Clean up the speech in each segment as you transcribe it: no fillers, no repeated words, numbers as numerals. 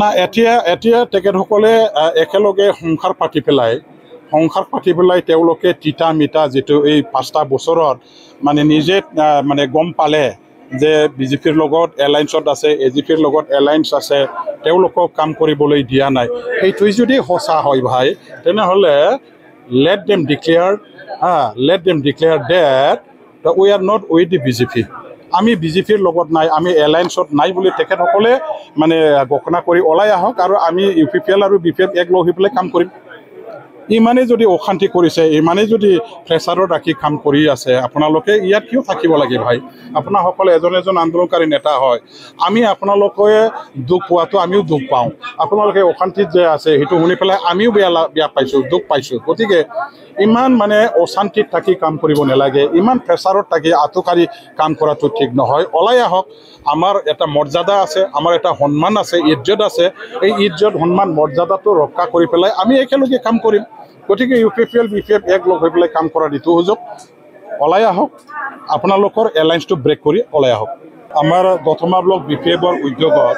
না এতিয়া এতিয়া তেখেতসকলে একেলগে সংসাৰ পাতি পেলাই তেওঁলোকে তিতা মিতা যিটো এই 5টা বছৰত মানে নিজে মানে গম পালে যে বিজেপিৰ লগত এলায়েন্সত আছে, এজিপিৰ লগত এলায়েন্স আছে, তেওঁলোকক কাম কৰিবলৈ দিয়া নাই। এইটোৱে যদি সঁচা হয় ভাই, তেনেহ'লে let them declare that we are not with the BJP. আমি বিজেপিৰ লগত নাই, আমি এলায়েন্সত নাই বুলি তেখেতসকলে মানে ঘোষণা কৰি ওলাই আহক আৰু আমি UPPL আৰু BPF এক লগ হৈ পেলাই কাম কৰিম। ইমানেই যদি অশান্তি কৰিছে, ইমানেই যদি প্ৰেছাৰত ৰাখি কাম কৰি আছে, আপোনালোকে ইয়াত কিয় থাকিব লাগে ভাই? আপোনাসকলে এজন আন্দোলনকাৰী নেতা হয়, আমি আপোনালোকে দুখ পোৱাটো আমিও দুখ পাওঁ। আপোনালোকে অশান্তিত যে আছে সেইটো শুনি পেলাই আমিও বেয়া পাইছোঁ, দুখ পাইছোঁ। গতিকে ইমান মানে অশান্তিত থাকি কাম কৰিব নালাগে, ইমান প্ৰেছাৰত থাকি আঁতুকাৰি কাম কৰাটো ঠিক নহয়। ওলাই আহক, আমাৰ এটা মৰ্যাদা আছে, আমাৰ এটা সন্মান আছে, ইজ্জত আছে। এই ইজ্জত সন্মান মৰ্যাদাটো ৰক্ষা কৰি পেলাই আমি একেলগে কাম কৰিম। গতিকে UPPL BPF এক লগ হৈ পেলাই কাম কৰাৰ এইটো সুযোগ। ওলাই আহক, আপোনালোকৰ এলায়েন্সটো ব্ৰেক কৰি ওলাই আহক। আমাৰ দতমা ব্লক BPFৰ উদ্যোগত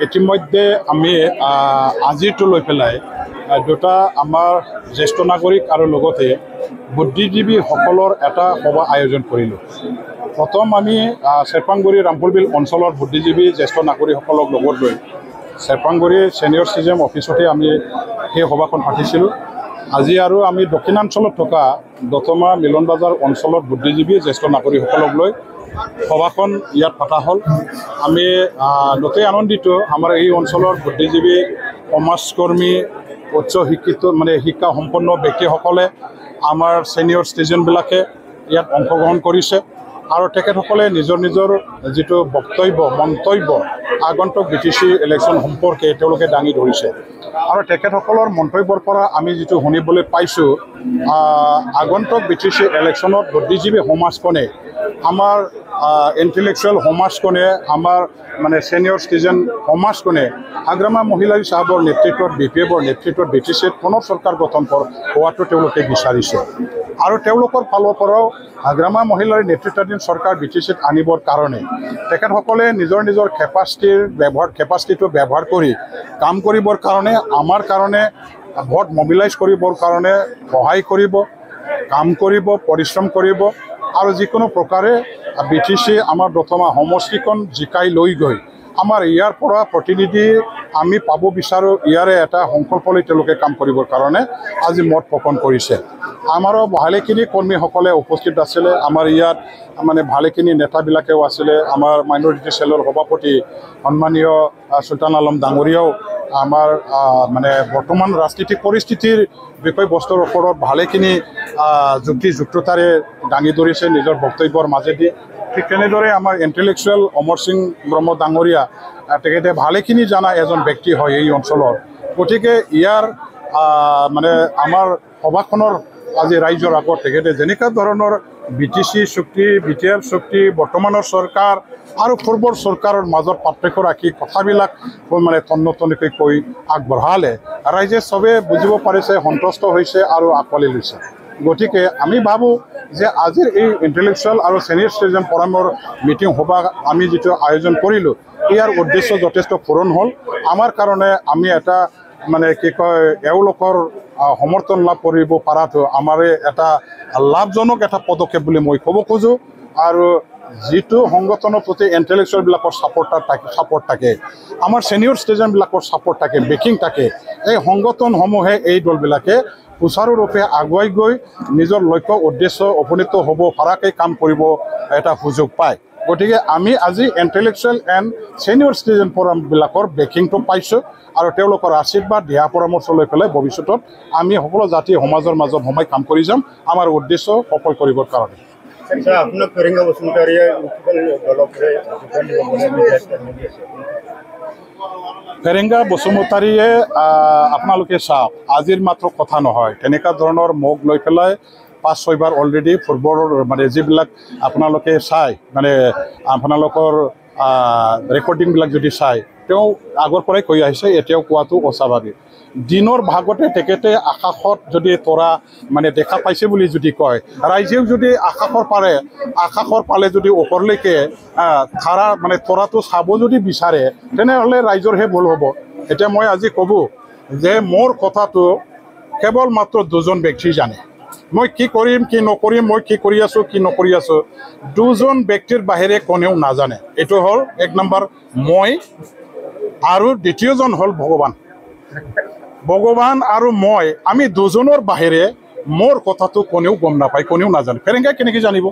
ইতিমধ্যে আমি আজিটো লৈ পেলাই দুটা আমাৰ জ্যেষ্ঠ নাগৰিক আৰু লগতে বুদ্ধিজীৱীসকলৰ এটা সভা আয়োজন কৰিলোঁ। প্ৰথম আমি চেৰপাংগুৰি ৰামপুৰবিল অঞ্চলৰ বুদ্ধিজীৱী জ্যেষ্ঠ নাগৰিকসকলক লগত লৈ চেৰপাংগুৰি ছিনিয়ৰ চিটিজেন অফিচতে আমি সেই সভাখন পাতিছিলোঁ। আজি আৰু আমি দক্ষিণাঞ্চলত থকা দতমা মিলন বজাৰ অঞ্চলত বুদ্ধিজীৱী জ্যেষ্ঠ নাগৰিকসকলক লৈ সভাখন ইয়াত পতা হ'ল। আমি নথৈ আনন্দিত, আমাৰ এই অঞ্চলৰ বুদ্ধিজীৱী সমাজকৰ্মী উচ্চ শিক্ষিত মানে শিক্ষা সম্পন্ন ব্যক্তিসকলে আমাৰ ছিনিয়ৰ চিটিজেনবিলাকে ইয়াত অংশগ্ৰহণ কৰিছে আৰু তেখেতসকলে নিজৰ যিটো মন্তব্য আগন্তুক BTC ইলেকশ্যন সম্পৰ্কে তেওঁলোকে দাঙি ধৰিছে। আৰু তেখেতসকলৰ মন্তব্যৰ পৰা আমি যিটো শুনিবলৈ পাইছোঁ, আগন্তুক BTC ইলেকশ্যনত বুদ্ধিজীৱী সমাজখনে, আমাৰ ইণ্টেলেকচুৱেল সমাজখনে, আমাৰ মানে ছিনিয়ৰ চিটিজেন সমাজখনে আগ্ৰামা মহিলাৰী চাহাবৰ নেতৃত্বত BPFৰ নেতৃত্বত BTCত পুনৰ চৰকাৰ গঠন হোৱাটো তেওঁলোকে বিচাৰিছে। আৰু তেওঁলোকৰ ফালৰ পৰাও আগ্ৰামা মহিলাৰ নেতৃত্বাধীন চৰকাৰ BTCত আনিবৰ কাৰণে তেখেতসকলে নিজৰ কেপাচিটিটো ব্যৱহাৰ কৰি কাম কৰিবৰ কাৰণে, আমাৰ কাৰণে ভোট মবিলাইজ কৰিবৰ কাৰণে সহায় কৰিব, কাম কৰিব, পৰিশ্ৰম কৰিব আৰু যিকোনো প্ৰকাৰে BTC আমাৰ দতমা সমষ্টিখন জিকাই লৈ গৈ আমাৰ ইয়াৰ পৰা প্ৰতিনিধি আমি পাব বিচাৰোঁ, ইয়াৰে এটা সংকল্প লৈ তেওঁলোকে কাম কৰিবৰ কাৰণে আজি মত পোষণ কৰিছে। আমাৰো ভালেখিনি কৰ্মীসকলে উপস্থিত আছিলে, আমাৰ ইয়াত মানে ভালেখিনি নেতাবিলাকেও আছিলে। আমাৰ মাইনৰিটি চেলৰ সভাপতি সন্মানীয় চুলতান আলম ডাঙৰীয়াও আমাৰ মানে বৰ্তমান ৰাজনৈতিক পৰিস্থিতিৰ বিষয়বস্তুৰ ওপৰত ভালেখিনি যুক্তিযুক্ততাৰে দাঙি ধৰিছে নিজৰ বক্তব্যৰ মাজেদি। ঠিক তেনেদৰে আমাৰ ইণ্টেলেকচুৱেল অমৰ সিং ব্ৰহ্ম ডাঙৰীয়া, তেখেতে ভালেখিনি জানা এজন ব্যক্তি হয় এই অঞ্চলৰ। গতিকে ইয়াৰ মানে আমাৰ সভাখনৰ আজি ৰাইজৰ আগত তেখেতে যেনেকুৱা ধৰণৰ BTC চুক্তি, BTL চুক্তি, বৰ্তমানৰ চৰকাৰ আৰু পূৰ্বৰ চৰকাৰৰ মাজত পাৰ্থক্য ৰাখি কথাবিলাক মানে তন্নতনিকৈ কৈ আগবঢ়ালে ৰাইজে চবে বুজিব পাৰিছে, সন্তুষ্ট হৈছে আৰু আঁকোৱালি লৈছে। গতিকে আমি ভাবোঁ যে আজিৰ এই ইণ্টেলেকচুৱেল আৰু ছিনিয়ৰ চিটিজেন ফৰামৰ মিটিং সভা আমি যিটো আয়োজন কৰিলোঁ, ইয়াৰ উদ্দেশ্য যথেষ্ট পূৰণ হ'ল। আমাৰ কাৰণে আমি এটা মানে কি কয় এওঁলোকৰ সমৰ্থন লাভ কৰিব পৰাটো আমাৰ এটা লাভজনক এটা পদক্ষেপ বুলি মই ক'ব খোজোঁ। আৰু যিটো সংগঠনৰ প্ৰতি ইণ্টেলেকচুৱেলবিলাকৰ ছাপোৰ্ট থাকে, আমাৰ ছিনিয়ৰ চিটিজেনবিলাকৰ ছাপোৰ্ট থাকে, বেকিং থাকে, এই সংগঠনসমূহে এই দলবিলাকে সুচাৰুৰূপে আগুৱাই গৈ নিজৰ লক্ষ্য উদ্দেশ্য উপনীত হ'ব পৰাকৈ কাম কৰিব এটা সুযোগ পায়। গতিকে আমি আজি ইণ্টেলেকচুৱেল এণ্ড ছিনিয়ৰ চিটিজেন ফৰামবিলাকৰ বেকিংটো পাইছোঁ আৰু তেওঁলোকৰ আশীৰ্বাদ দিহা পৰামৰ্শ লৈ পেলাই ভৱিষ্যতত আমি সকলো জাতি সমাজৰ মাজত সোমাই কাম কৰি যাম আমাৰ উদ্দেশ্য সফল কৰিবৰ কাৰণে। ফেৰেংগা বসুমতাৰীয়ে আপোনালোকে চাওক, আজিৰ মাত্ৰ কথা নহয়, তেনেকুৱা ধৰণৰ মোক লৈ পেলাই 5-6 বাৰ অলৰেডি পূৰ্বৰ মানে যিবিলাক আপোনালোকে চাই মানে আপোনালোকৰ ৰেকৰ্ডিংবিলাক যদি চাই তেওঁ আগৰ পৰাই কৈ আহিছে, এতিয়াও কোৱাটো অস্বাভাৱিক। দিনৰ ভাগতে তেখেতে আকাশত যদি তৰা মানে দেখা পাইছে বুলি যদি কয়, ৰাইজেও যদি আকাশৰ পালে যদি ওপৰলৈকে ধাৰা মানে তৰাটো চাব যদি বিচাৰে, তেনেহ'লে ৰাইজৰহে ভুল হ'ব। এতিয়া মই আজি ক'ব যে মোৰ কথাটো কেৱল মাত্ৰ দুজন ব্যক্তি জানে। মই কি কৰিম কি নকৰিম, মই কি কৰি আছোঁ কি নকৰি আছোঁ, দুজন ব্যক্তিৰ বাহিৰে কোনেও নাজানে। এইটো হ'ল 1 নম্বৰ মই, আৰু দ্বিতীয়জন হ'ল ভগৱান আৰু মই। আমি দুজনৰ বাহিৰে মোৰ কথাটো কোনেও গম নাপায়, কোনেও নাজানে। ফেৰেংগাই কেনেকৈ জানিব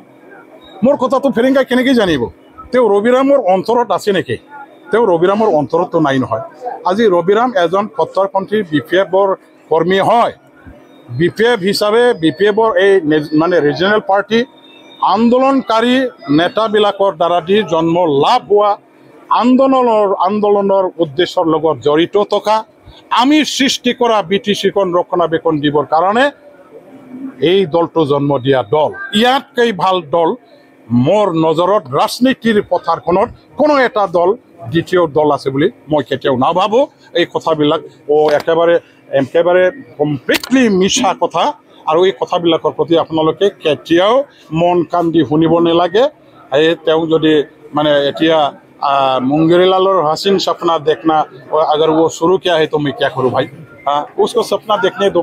মোৰ কথাটো? ফেৰেংগাই কেনেকৈ জানিব? তেওঁ ৰবিৰামৰ অন্তৰত আছে নেকি? তেওঁ ৰবিৰামৰ অন্তৰততো নাই নহয়। আজি ৰবিৰাম এজন কট্টৰপন্থী BPF-ৰ কৰ্মী হয়। BPF হিচাপে BPF-ৰ এই মানে ৰিজনেল পাৰ্টি আন্দোলনকাৰী নেতাবিলাকৰ দ্বাৰা দি জন্ম লাভ হোৱা আন্দোলনৰ উদ্দেশ্যৰ লগত জড়িত থকা, আমি সৃষ্টি কৰা BTC-খন ৰক্ষণাবেক্ষণ দিবৰ কাৰণে এই দলটো জন্ম দিয়া দল। ইয়াতকৈ ভাল দল মোৰ নজৰত ৰাজনীতিৰ পথাৰখনত কোনো এটা দল, দ্বিতীয় দল আছে বুলি মই কেতিয়াও নাভাবোঁ। এই কথাবিলাক একেবাৰে কমপ্লিটলি মিছা কথা, আৰু এই কথাবিলাকৰ প্ৰতি আপোনালোকে কেতিয়াও মন কাণ দি শুনিব নালাগে। তেওঁ যদি মানে এতিয়া मुंगेरीलाल हसीन सपना देखना, अगर वो शुरू किया है तो मैं क्या करूँ भाई? उसको सपना देखने दो।